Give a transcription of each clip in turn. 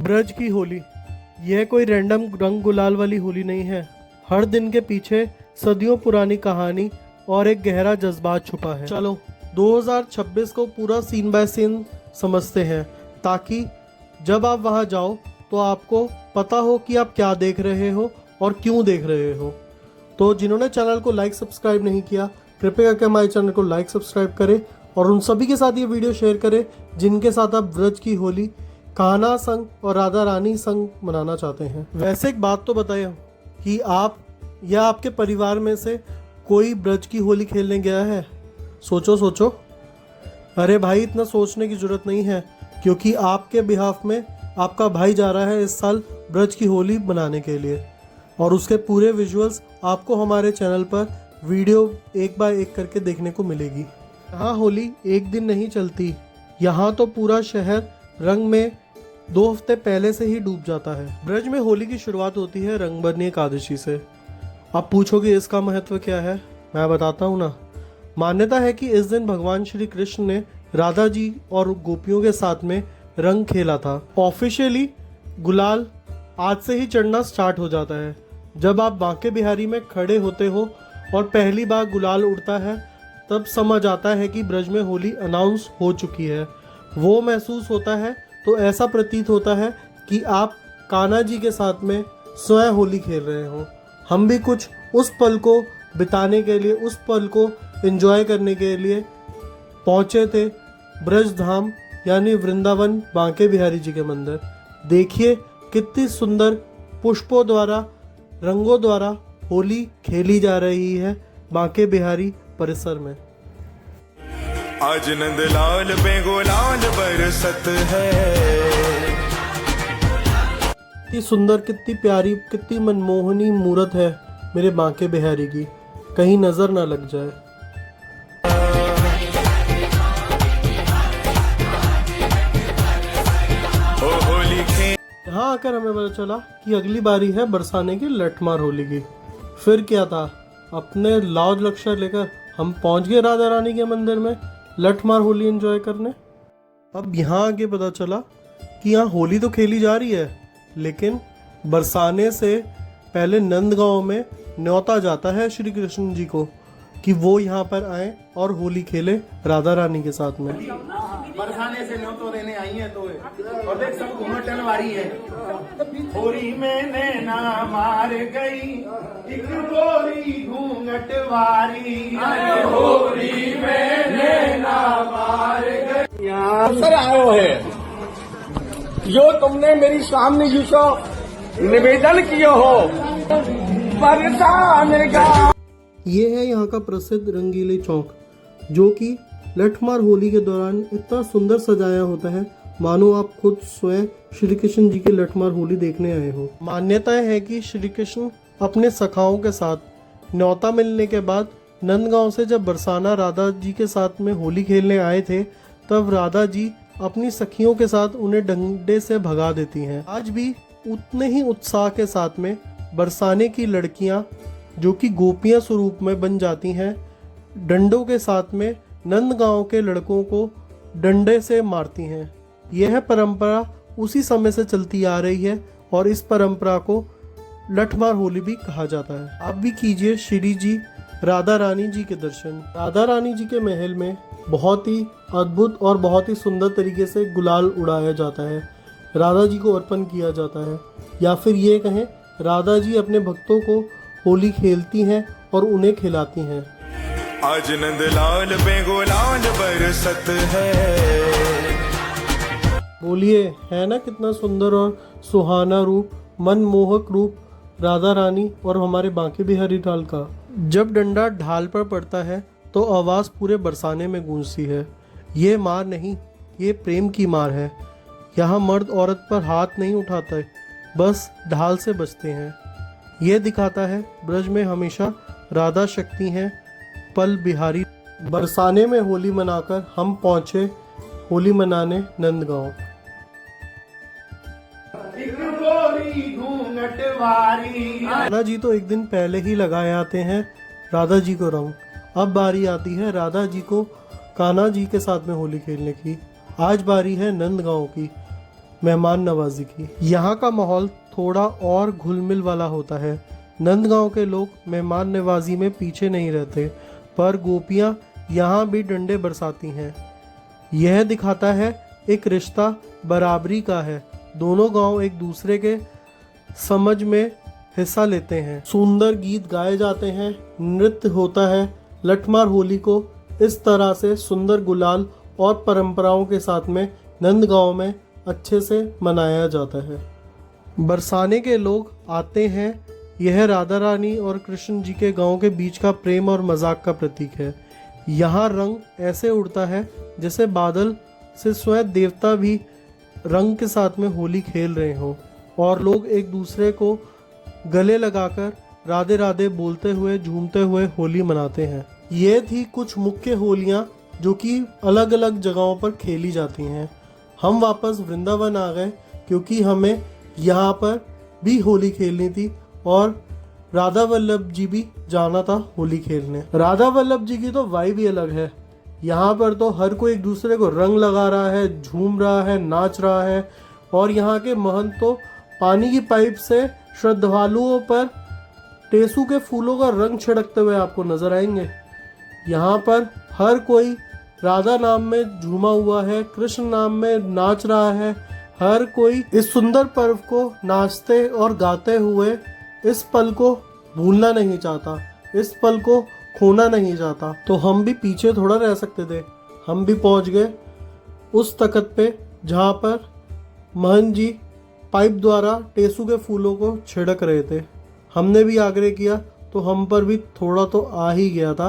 ब्रज की होली, यह कोई रैंडम रंग गुलाल वाली होली नहीं है। हर दिन के पीछे सदियों पुरानी कहानी और एक गहरा जज्बात छुपा है। चलो 2026 को पूरा सीन बाय सीन समझते हैं, ताकि जब आप वहां जाओ तो आपको पता हो कि आप क्या देख रहे हो और क्यों देख रहे हो। तो जिन्होंने चैनल को लाइक सब्सक्राइब नहीं किया, कृपया करके हमारे चैनल को लाइक सब्सक्राइब करें और उन सभी के साथ ये वीडियो शेयर करें जिनके साथ आप ब्रज की होली कान्हा संग और राधा रानी संग मनाना चाहते हैं। वैसे एक बात तो बताइए कि आप या आपके परिवार में से कोई ब्रज की होली खेलने गया है? सोचो सोचो। अरे भाई, इतना सोचने की जरूरत नहीं है, क्योंकि आपके बिहाफ में आपका भाई जा रहा है इस साल ब्रज की होली बनाने के लिए, और उसके पूरे विजुअल्स आपको हमारे चैनल पर वीडियो एक बाय एक करके देखने को मिलेगी। यहाँ होली एक दिन नहीं चलती, यहाँ तो पूरा शहर रंग में 2 हफ्ते पहले से ही डूब जाता है। ब्रज में होली की शुरुआत होती है रंगभरनी एकादशी से। आप पूछोगे इसका महत्व क्या है? मैं बताता हूँ ना। मान्यता है कि इस दिन भगवान श्री कृष्ण ने राधा जी और गोपियों के साथ में रंग खेला था। ऑफिशियली गुलाल आज से ही चढ़ना स्टार्ट हो जाता है। जब आप बांके बिहारी में खड़े होते हो और पहली बार गुलाल उड़ता है, तब समझ आता है कि ब्रज में होली अनाउंस हो चुकी है। वो महसूस होता है तो ऐसा प्रतीत होता है कि आप कान्हा जी के साथ में स्वयं होली खेल रहे हो। हम भी कुछ उस पल को बिताने के लिए, उस पल को एंजॉय करने के लिए पहुंचे थे ब्रज धाम यानी वृंदावन बांके बिहारी जी के मंदिर। देखिए कितनी सुंदर पुष्पों द्वारा, रंगों द्वारा होली खेली जा रही है बांके बिहारी परिसर में। आज नंदलाल पे गुलाल बरसत है। कितनी सुंदर, कितनी प्यारी, कितनी मनमोहनी मूर्त है मेरे बांके बिहारी की, कहीं नजर ना लग जाए। यहाँ आकर हमें पता चला कि अगली बारी है बरसाने की लठमार होली की। फिर क्या था, अपने लाउड लक्ष्य लेकर हम पहुंच गए राधा रानी के मंदिर में लठमार होली एंजॉय करने। अब यहाँ आगे पता चला कि यहाँ होली तो खेली जा रही है, लेकिन बरसाने से पहले नंदगांव में न्योता जाता है श्री कृष्ण जी को कि वो यहाँ पर आए और होली खेले राधा रानी के साथ में। बरसाने से न्योतो देने आई है तो और देख सब घूमटन वाली है। होरी में नैना मार गई एक गोरी घूंघट वारी, होरी में नैना मार गई। अवसर आयो है जो तुमने मेरी सामने जी को निवेदन किया हो बरसाने का। ये है यहाँ का प्रसिद्ध रंगीली चौक, जो कि लठमार होली के दौरान इतना सुंदर सजाया होता है मानो आप खुद स्वयं श्री कृष्ण जी की लठमार होली देखने आए हो। मान्यता है कि श्री कृष्ण अपने सखाओं के साथ न्योता मिलने के बाद नंदगांव से जब बरसाना राधा जी के साथ में होली खेलने आए थे, तब राधा जी अपनी सखियों के साथ उन्हें डंडे से भगा देती हैं। आज भी उतने ही उत्साह के साथ में बरसाने की लड़कियां, जो कि गोपियां स्वरूप में बन जाती हैं, डंडों के साथ में नंदगांव के लड़कों को डंडे से मारती हैं। यह परंपरा उसी समय से चलती आ रही है और इस परंपरा को लठमार होली भी कहा जाता है। आप भी कीजिए श्री जी राधा रानी जी के दर्शन। राधा रानी जी के महल में बहुत ही अद्भुत और बहुत ही सुंदर तरीके से गुलाल उड़ाया जाता है, राधा जी को अर्पण किया जाता है, या फिर ये कहें राधा जी अपने भक्तों को होली खेलती हैं और उन्हें खिलाती हैं। आज नंदलाल पे गुलाल बरसत है। बोलिए, है ना कितना सुंदर और सुहाना रूप, मनमोहक रूप राधा रानी और हमारे बांके बिहारी ढाल का। जब डंडा ढाल पर पड़ता है तो आवाज़ पूरे बरसाने में गूंजती है। ये मार नहीं, ये प्रेम की मार है। यहाँ मर्द औरत पर हाथ नहीं उठाते, बस ढाल से बचते हैं। ये दिखाता है ब्रज में हमेशा राधा शक्ति हैं, पल बिहारी। बरसाने में होली मनाकर हम पहुंचे होली मनाने नंदगांव। कान्हा जी तो एक दिन पहले ही लगाए आते हैं राधा जी को रंग। अब बारी आती है राधा जी को कान्हा जी के साथ में होली खेलने की। आज बारी है नंदगांव की। मेहमान नवाजी की। यहाँ का माहौल थोड़ा और घुल मिल वाला होता है। नंदगांव के लोग मेहमान नवाजी में पीछे नहीं रहते, पर गोपियाँ यहाँ भी डंडे बरसाती हैं। यह दिखाता है एक रिश्ता बराबरी का है। दोनों गांव एक दूसरे के समझ में हिस्सा लेते हैं। सुंदर गीत गाए जाते हैं, नृत्य होता है। लठमार होली को इस तरह से सुंदर गुलाल और परंपराओं के साथ में नंदगांव में अच्छे से मनाया जाता है। बरसाने के लोग आते हैं। यह राधा रानी और कृष्ण जी के गांव के बीच का प्रेम और मजाक का प्रतीक है। यहाँ रंग ऐसे उड़ता है जैसे बादल से स्वयं देवता भी रंग के साथ में होली खेल रहे हों, और लोग एक दूसरे को गले लगाकर राधे राधे बोलते हुए झूमते हुए होली मनाते हैं। ये थी कुछ मुख्य होलियाँ जो कि अलग अलग जगहों पर खेली जाती हैं। हम वापस वृंदावन आ गए क्योंकि हमें यहाँ पर भी होली खेलनी थी और राधा वल्लभ जी भी जाना था होली खेलने। राधा वल्लभ जी की तो वाइब ही अलग है। यहाँ पर तो हर कोई एक दूसरे को रंग लगा रहा है, झूम रहा है, नाच रहा है, और यहाँ के महंत तो पानी की पाइप से श्रद्धालुओं पर टेसू के फूलों का रंग छिड़कते हुए आपको नजर आएंगे। यहाँ पर हर कोई राधा नाम में झूमा हुआ है, कृष्ण नाम में नाच रहा है। हर कोई इस सुंदर पर्व को नाचते और गाते हुए इस पल को भूलना नहीं चाहता, इस पल को खोना नहीं चाहता। तो हम भी पीछे थोड़ा रह सकते थे। हम भी पहुंच गए उस तख्त पे जहाँ पर महंत जी पाइप द्वारा टेसू के फूलों को छिड़क रहे थे। हमने भी आग्रह किया तो हम पर भी थोड़ा तो आ ही गया था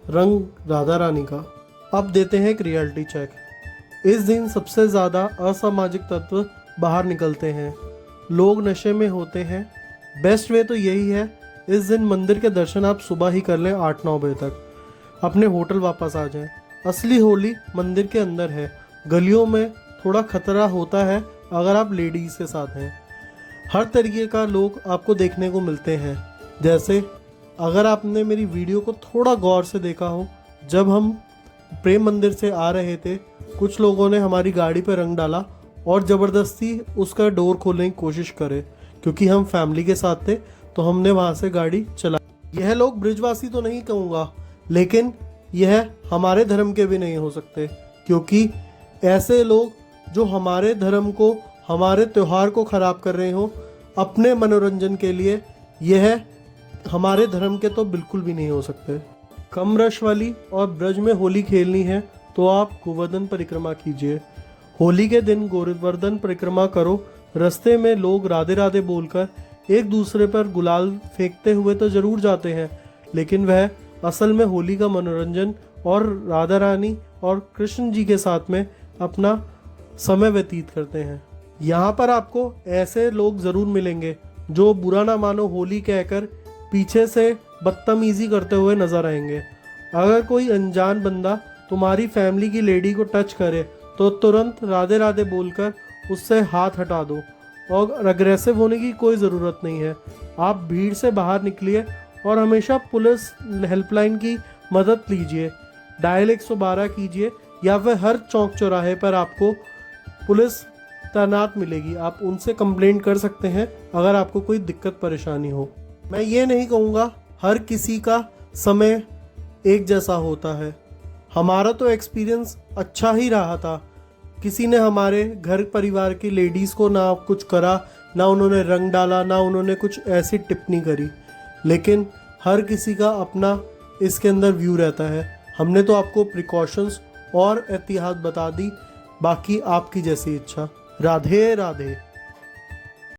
रंग राधा रानी का। अब देते हैं एक रियलिटी चेक। इस दिन सबसे ज़्यादा असामाजिक तत्व बाहर निकलते हैं, लोग नशे में होते हैं। बेस्ट वे तो यही है, इस दिन मंदिर के दर्शन आप सुबह ही कर लें 8-9 बजे तक, अपने होटल वापस आ जाएं। असली होली मंदिर के अंदर है। गलियों में थोड़ा खतरा होता है अगर आप लेडीज़ के साथ हैं। हर तरीके का लोग आपको देखने को मिलते हैं। जैसे अगर आपने मेरी वीडियो को थोड़ा गौर से देखा हो, जब हम प्रेम मंदिर से आ रहे थे कुछ लोगों ने हमारी गाड़ी पर रंग डाला और ज़बरदस्ती उसका डोर खोलने की कोशिश करे। क्योंकि हम फैमिली के साथ थे तो हमने वहाँ से गाड़ी चलाई। यह लोग ब्रिजवासी तो नहीं कहूँगा, लेकिन यह हमारे धर्म के भी नहीं हो सकते, क्योंकि ऐसे लोग जो हमारे धर्म को, हमारे त्यौहार को ख़राब कर रहे हो अपने मनोरंजन के लिए, यह हमारे धर्म के तो बिल्कुल भी नहीं हो सकते। कम रश वाली और ब्रज में होली खेलनी है तो आप गोवर्धन परिक्रमा कीजिए। होली के दिन गोवर्धन परिक्रमा करो। रास्ते में लोग राधे राधे बोलकर एक दूसरे पर गुलाल फेंकते हुए तो जरूर जाते हैं, लेकिन वह असल में होली का मनोरंजन और राधा रानी और कृष्ण जी के साथ में अपना समय व्यतीत करते हैं। यहाँ पर आपको ऐसे लोग ज़रूर मिलेंगे जो बुरा ना मानो होली कहकर पीछे से बदतमीजी करते हुए नजर आएंगे। अगर कोई अनजान बंदा तुम्हारी फैमिली की लेडी को टच करे तो तुरंत राधे राधे बोलकर उससे हाथ हटा दो, और अग्रेसिव होने की कोई ज़रूरत नहीं है। आप भीड़ से बाहर निकलिए और हमेशा पुलिस हेल्पलाइन की मदद लीजिए। डायल 112 कीजिए, या फिर हर चौक चौराहे पर आपको पुलिस तैनात मिलेगी। आप उनसे कंप्लेंट कर सकते हैं अगर आपको कोई दिक्कत परेशानी हो। मैं ये नहीं कहूँगा हर किसी का समय एक जैसा होता है। हमारा तो एक्सपीरियंस अच्छा ही रहा था। किसी ने हमारे घर परिवार की लेडीज़ को ना कुछ करा, ना उन्होंने रंग डाला, ना उन्होंने कुछ ऐसी टिप्पणी करी, लेकिन हर किसी का अपना इसके अंदर व्यू रहता है। हमने तो आपको प्रिकॉशंस और एहतियात बता दी, बाकी आपकी जैसी इच्छा। राधे राधे।